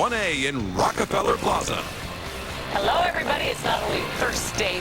1A in Rockefeller Plaza. Hello, everybody. It's not only Thursday,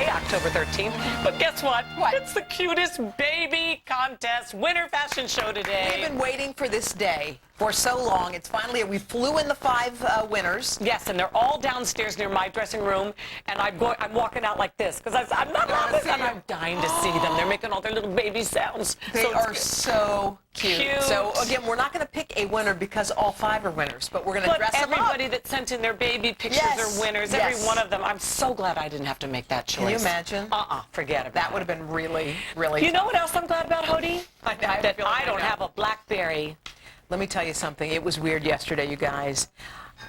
October 13th, but guess what? What? It's the cutest baby contest winter fashion show today. We've been waiting for this day for so long. It's finally, we flew in the 5 winners. Yes, and they're all downstairs near my dressing room, and I'm walking out like this because I'm not laughing, and I'm dying to see them. They're making all their little baby sounds. They are so cute. So again, we're not going to pick a winner because all 5 are winners, but we're going to dress them up. Everybody that sent in their baby pictures are winners. Yes. Every one of them. I'm so glad I didn't have to make that choice. Can you imagine? Forget about it. That would have been really, really You know what else I'm glad about, Hody? That I don't have a BlackBerry. Let me tell you something. It was weird yesterday, you guys.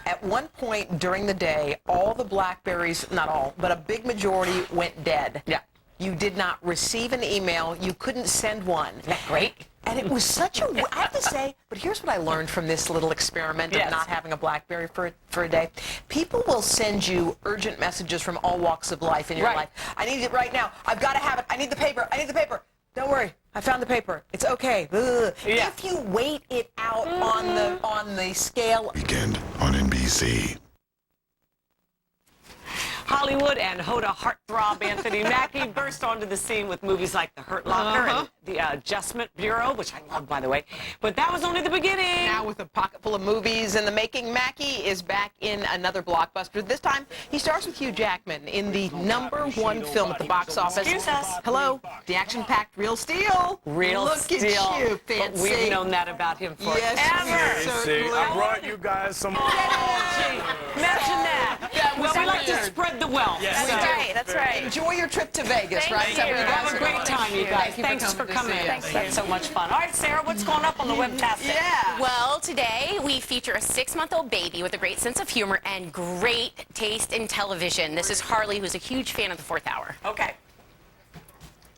At one point during the day, all the BlackBerries, not all, but a big majority went dead. Yeah. You did not receive an email. You couldn't send one. Isn't that great? And it was such a, I have to say, but here's what I learned from this little experiment of not having a BlackBerry for a day. People will send you urgent messages from all walks of life in your life. I need it right now. I've got to have it. I need the paper. I need the paper. Don't worry. I found the paper. It's okay. If you wait it out on the scale. Weekend on NBC. Hollywood and Hoda heartthrob Anthony Mackie burst onto the scene with movies like The Hurt Locker and The Adjustment Bureau, which I love, by the way. But that was only the beginning. Now with a pocket full of movies in the making, Mackie is back in another blockbuster. This time, he stars with Hugh Jackman in the #1 film at the box office. Excuse us. Hello, the action-packed Real Steel. Real Steel. Look at you, fancy. But we've known that about him forever. Yes, See, I brought you guys some. Imagine that. Well, we like to spread the wealth. Yes. So- That's right. Enjoy your trip to Vegas, right? Thank you. Have a great time, you guys. Thanks for coming. That's so much fun. All right, Sarah, what's going up on the webtastic? Yeah. Well, today we feature a 6-month-old baby with a great sense of humor and great taste in television. This is Harley, who's a huge fan of the 4th Hour. Okay.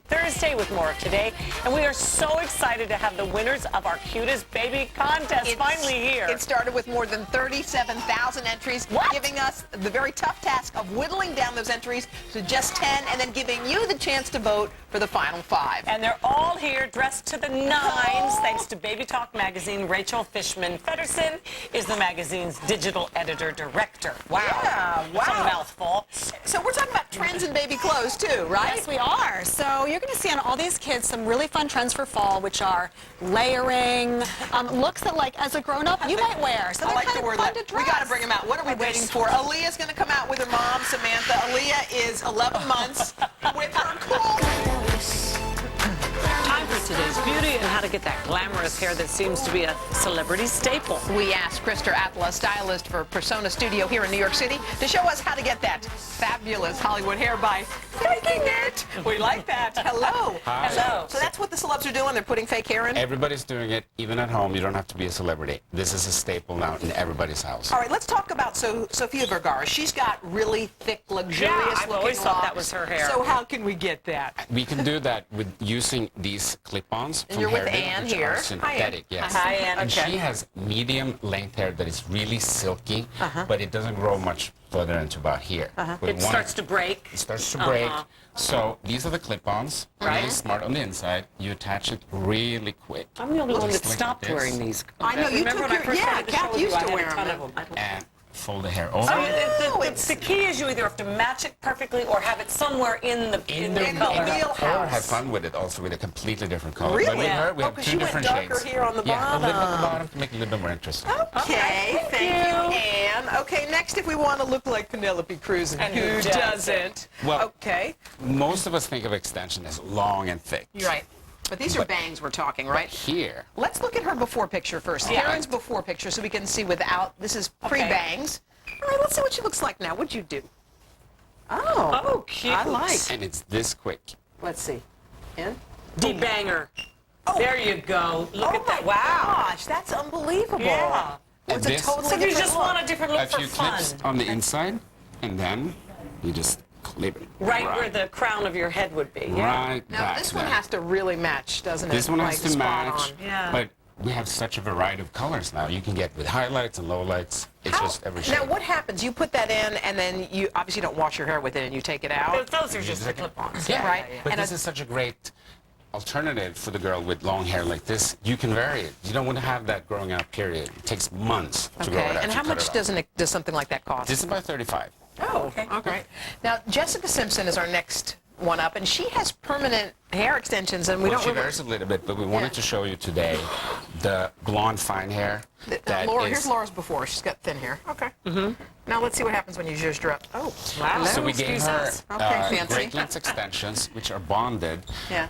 Thursday with more of today, and we are so excited to have the winners of our cutest baby contest finally here. It started with more than 37,000 entries, giving us the very tough task of whittling down those entries to just 10 and then giving you the chance to vote for the final 5. And they're all here dressed to the nines, thanks to Baby Talk Magazine. Rachel Fishman-Feddersen is the magazine's digital editor-director. Wow. Yeah, wow. That's a mouthful. So we're talking about trends in baby clothes, too, right? Yes, we are. So you're going to see on all these kids some really fun trends for fall, which are layering, looks that, like, as a grown-up, you might wear. So they're kind of fun to dress. We got to bring them out. What are we waiting for? Aaliyah's going to come out with her mom, Samantha. Aaliyah is 11 months with her cool. Time for today's beauty and how to get that glamorous hair that seems to be a celebrity staple. We asked Krista Atla, stylist for Persona Studio here in New York City, to show us how to get that fabulous Hollywood hair by faking it. We like that. Hello. Hi. Hello. So that's what the celebs are doing. They're putting fake hair in? Everybody's doing it, even at home. You don't have to be a celebrity. This is a staple now in everybody's house. All right, let's talk about Sofia Vergara. She's got really thick, luxurious I've looking always thought that locks. was her hair. So how can we get that? We can do that with using these clip-ons And from you're with Heritage, Ann which here. are synthetic. Yes. Hi, Ann. And Okay. she has medium length hair that is really silky, but it doesn't grow much further into about here. It starts to break. It starts to break. So these are the clip-ons. Really smart on the inside. You attach it really quick. I'm the only one that Just like stopped this. wearing these. I know, you Remember took when I your- first yeah, started the show Kath with you, used I to had wear a ton them. of them. And fold the hair over. The key is you either have to match it perfectly or have it somewhere in the color. wheelhouse. Or have fun with it also with a completely different color. Really? But with her, we Oh, have 'cause two she went different darker shades. here on the Yeah, a little at the bottom. bottom to make it a little bit more interesting. Okay, thank you, Ann. Okay, next, if we want to look like Penelope Cruz, and who who doesn't? Well, Okay, most of us think of extension as long and thick. you're right. But these are bangs we're talking, right? Here, Let's look at her before picture first. Karen's before picture, so we can see without. This is pre-bangs. All right, let's see what she looks like now. What'd you do? Oh, Oh, cute. I like. and it's this quick. Let's see. Ann? De-banger. There you go. Look at that. Oh, my Wow. gosh, that's unbelievable. Yeah. It's a this- totally So you different just look. want a different look A for few fun. clips on the inside, and then you just clip it. Right where the crown of your head would be. Yeah. Right Now, back this one there. has to really match, doesn't it? This one Like, has to spot match, on. Yeah. but we have such a variety of colors now. You can get with highlights and lowlights. It's just every shade. Now, what happens? You put that in, and then you obviously don't wash your hair with it, and you take it out. Those are just the clip-ons. Yeah, right? But And this is such a great alternative for the girl with long hair like this, you can vary it. You don't want to have that growing out period. It takes months to grow it out. And how much does something like that cost? This is about 35. Oh, okay. Okay. Now, Jessica Simpson is our next one up, and she has permanent hair extensions, and we don't. She varies a little bit, but we wanted to show you today the blonde fine hair. Here's Laura's before. She's got thin hair. Okay. Now let's see what happens when you use your. Oh, wow. So we gave her fancy. great length extensions, which are bonded. Yeah.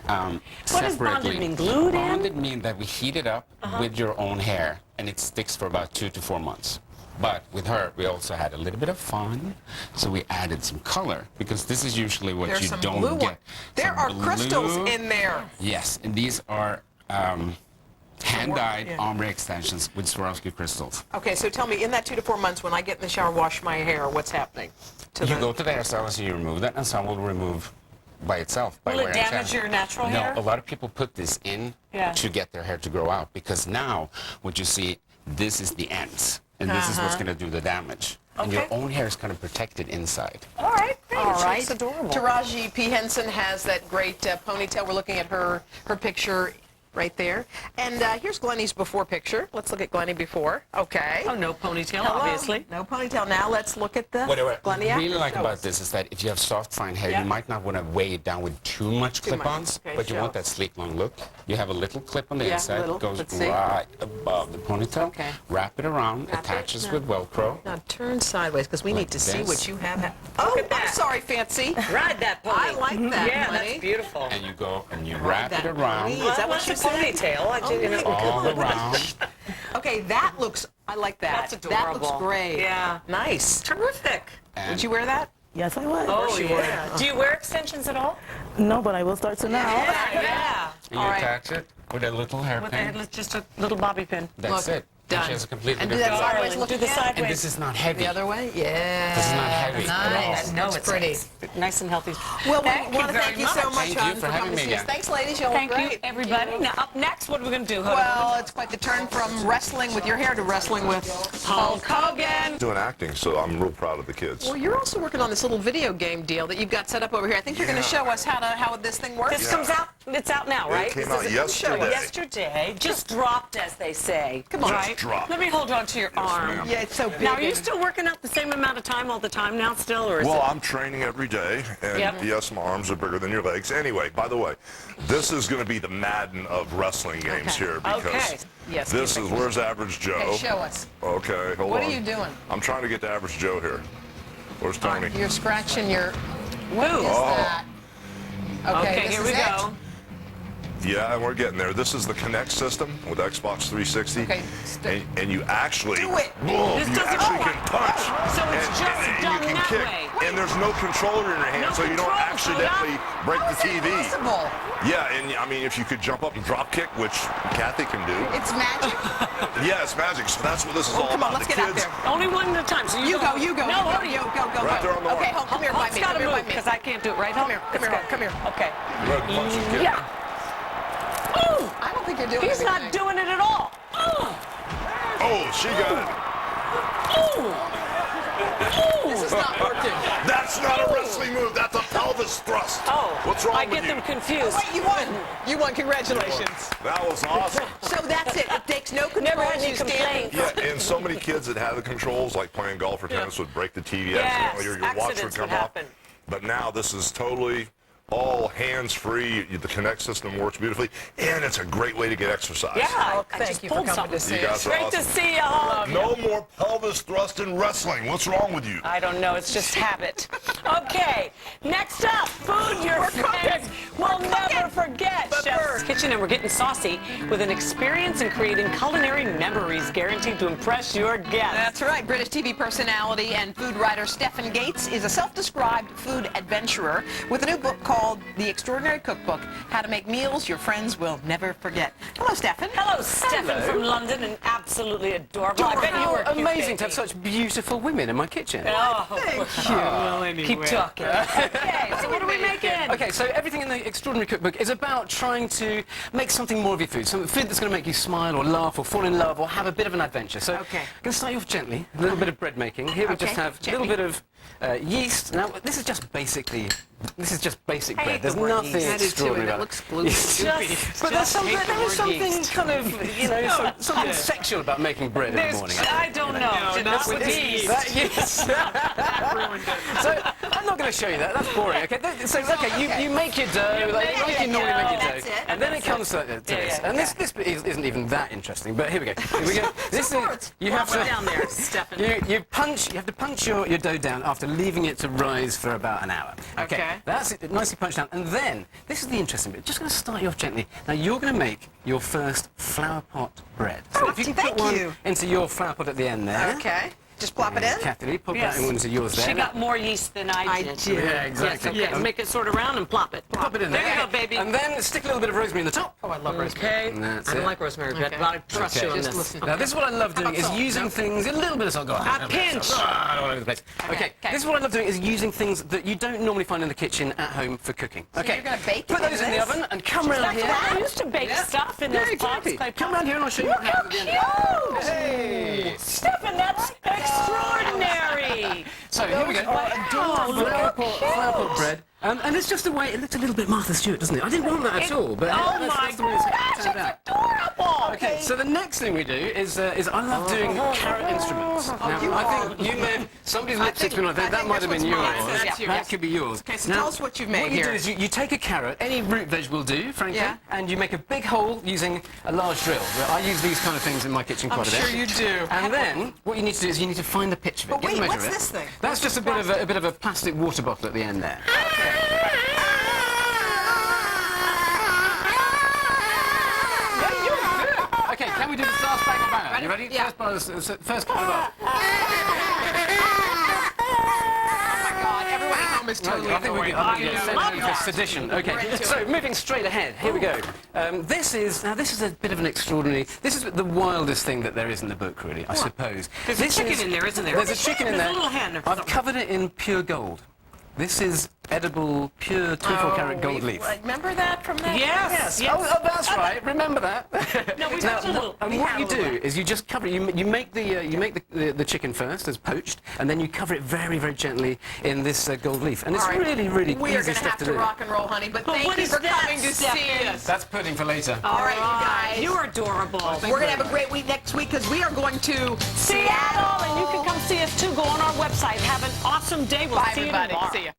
What does bonded mean? Glued in? Bonded mean that we heat it up with your own hair, and it sticks for about 2 to 4 months. But with her, we also had a little bit of fun, so we added some color, because this is usually what you don't get. There are crystals in there. Yes, and these are hand-dyed ombre extensions with Swarovski crystals. Okay, so tell me, in that 2 to 4 months, when I get in the shower, wash my hair, what's happening? You go to the hairstylist and you remove that, and some will remove by itself. By Will it damage your natural hair? No, a lot of people put this in to get their hair to grow out, because now what you see, this is the ends. And this is what's going to do the damage. And your own hair is kind of protected inside. All right, great. All right. It's adorable. Taraji P. Henson has that great ponytail. We're looking at her picture right there. And here's Glennie's before picture. Let's look at Glennie before. Okay. Oh, no ponytail, Hello. obviously. No ponytail. Now let's look at the What Glennie I after. really like about this is that if you have soft, fine hair, you might not want to weigh it down with too much clip-ons, but you want that sleek, long look. You have a little clip on the inside that goes right above the ponytail. Okay. Wrap it around, attaches with Velcro. Now turn sideways, because we need to see what you have. Look at I'm that. sorry, Fancy. Ride that pony. I like that, Yeah, Glennie. that's beautiful. And you go and you wrap it around. Is that what you said? Ponytail. All around. Okay, that looks, I like that. That's That looks adorable. great. Yeah. Nice. Terrific. Would you wear that? Yes, I would. Oh, yeah. Do you wear extensions at all? No, but I will start to now. Yeah. And you attach it with a little hairpin. With just a little bobby pin. That's Look, it. done. And she has a completely And do different that sideways Darling, look do the again. sideways. And this is not heavy. The other way? Yeah. This is not heavy Nice. at all. No, That's it's pretty. Nice and healthy. Well, Thank we want you to thank very you so much. much, Thank you hon, for for having coming to me see us. again. Thanks, ladies. Y'all Thank look you, great. everybody. Now, up next, what are we going to do, Hoda? Well, it's quite the turn from wrestling with your hair to wrestling with Hulk Hogan. Doing acting, so I'm real proud of the kids. Well, you're also working on this little video game deal that you've got set up over here. I think you're going to show us how this thing works. This comes out, it's out now, right? It came out yesterday. Yesterday. Just dropped, as they say. Come on. Right? dropped. Let me hold on to your arm. ma'am. Yeah, it's so big. Now, are you and- still working out the same amount of time all the time now still, or is Well, it? I'm training every day, and Yep. yes, my arms are bigger than your legs. Anyway, by the way, this is going to be the Madden of wrestling games here, because Okay. Yes, this keep is it. Where's Average Joe? Okay, show us. Okay, hold What on. are you doing? I'm trying to get to Average Joe here. Where's Tony? You're scratching your... Woo. Is that? Okay, this here is we it. go. Yeah, and we're getting there. This is the Kinect system with Xbox 360. Okay, And you actually, Do it. boom, This you doesn't actually work. can punch. So it's and, just and done you can that kick. way. And there's no controller in your hand, No so you don't control, accidentally break the TV. Possible. Yeah, and I mean, if you could jump up and drop kick, which Kathy can do. It's magic. Yeah, it's magic. So that's what this is all Come on, about. let's The get out kids. there. Only one at a time. So You go. No, Go, go. Right there on the Okay, line. Hulk, come here by Hulk's me. got Come to here by move me. because I can't do it. Right, Hulk? Come here, Let's come go. here. Okay. Go ahead and punch and kick. Yeah. Ooh, I don't think you're doing he's anything. not doing it at all. Ooh, Oh, she got it. This is not working. That's not a wrestling move. That's a pelvis thrust. Oh, What's wrong I with get you? them confused. Wait, you won. You won. Congratulations. That was awesome. So that's it. It takes no controls. Never had any You stand complaints. Yeah, and so many kids that had the controls, like playing golf or tennis, would break the TV Yes, accidentally, or your watch would accidents come would off. happen. But now this is totally all hands-free. The Kinect system works beautifully, and it's a great way to get exercise. Yeah, I Thank just you for pulled coming to something. see You us. guys are Great to awesome. see you, Hulk. No more pelvis thrust in wrestling. What's wrong with you? I don't know. It's just habit. Okay. Next up, food your friends will never forget. Chef's Kitchen, and we're getting saucy with an experience in creating culinary memories guaranteed to impress your guests. That's right. British TV personality and food writer Stephen Gates is a self-described food adventurer with a new book called The Extraordinary Cookbook, How to Make Meals Your Friends Will Never Forget. Hello, Stephen. Hello, Stefan from London, and absolutely adorable. I bet you were a cute Amazing to have baby. such beautiful women in my kitchen. Oh, Thank you. well, anyway. Keep talking. Okay, so what are we making? Okay, so everything in the Extraordinary Cookbook is about trying to make something more of your food. Some food that's going to make you smile or laugh or fall in love or have a bit of an adventure. So Okay. I'm going to start you off gently. A little bit of bread making. Here we just have a little bit of yeast. Now, this is just basic bread. There's nothing yeast. extraordinary That about looks it. gluten. But there is something kind of, you know, something sexual about making bread in the morning. I don't know. Not with yeast. So I'm not going to show you that. That's boring. Okay. So you make your dough like you normally make your dough, and then it comes to this. And this isn't even that interesting. But here we go. This is you have to down there, Stefan. you have to punch your dough down after leaving it to rise for about an hour. Okay. That's it, nicely punched down. And then this is the interesting bit. Just going to start you off gently. Now you're going to make your first flower pot bread. So if you can put one into your flower pot at the end there. Okay. Just plop it in? Kathie, pop that into yours there. She got more yeast than I did. Yeah, exactly. Yes, okay. Make it sort of round and plop it. Pop it in there. There you go, baby. And then stick a little bit of rosemary in the top. Oh, I love rosemary. Okay. That's I don't it. like rosemary, but I trust you on this. Now, this is what I love doing, is using things, a little bit of salt. Go on. A pinch. All over the place. Okay, this is what I love doing, is using things that you don't normally find in the kitchen at home for cooking. Okay. You're going to bake Put those in the oven and come round here. I used to bake stuff in those pots. Come round here and I'll show you what happens at the end. Cute! Hey! Stefan, that's extraordinary. So here we go. Flower pot bread. And it's just the way, it looks a little bit Martha Stewart, doesn't it? I didn't want that at all, but that's the way it's turned out. Adorable. Okay, so the next thing we do is I love doing carrot instruments. Now, I think you may have, somebody's lipstick's been on there, that might have been yours. That could be yours. Okay, so tell us what you've made here. What you do is you take a carrot, any root veg will do, frankly, and you make a big hole using a large drill. I use these kind of things in my kitchen quite a bit. I'm sure you do. And then, what you need to do is you need to find the pitch of it. But wait, get the measure what's of it. this thing? That's just a bit of a plastic water bottle at the end there. Okay, can we do the last bag of banana? You ready? Yeah. First kind of Everyone at home is totally I think we're going to sedition. Okay, so moving straight ahead, here we go. This is a bit of an extraordinary. This is the wildest thing that there is in the book, really. I suppose. There's a chicken in there, isn't there? There's a chicken in there. There's a little hen. I've covered it in pure gold. This is edible, pure 24-karat gold leaf. Remember that from that? Yes. Oh, that's right. Remember that. No, we touched a little. And what you do is you just cover it. You make the chicken first as poached, and then you cover it very, very gently in this gold leaf. And it's really, really We are easy going to stuff have to to do. rock and roll, honey, but thank what you is for that, coming to see us. That's pudding for later. All right, you guys. You're adorable. We're going to have a great week next week because we are going to Seattle, and you can come see us too. Go on our website. Have an awesome day. We'll see you tomorrow. See you.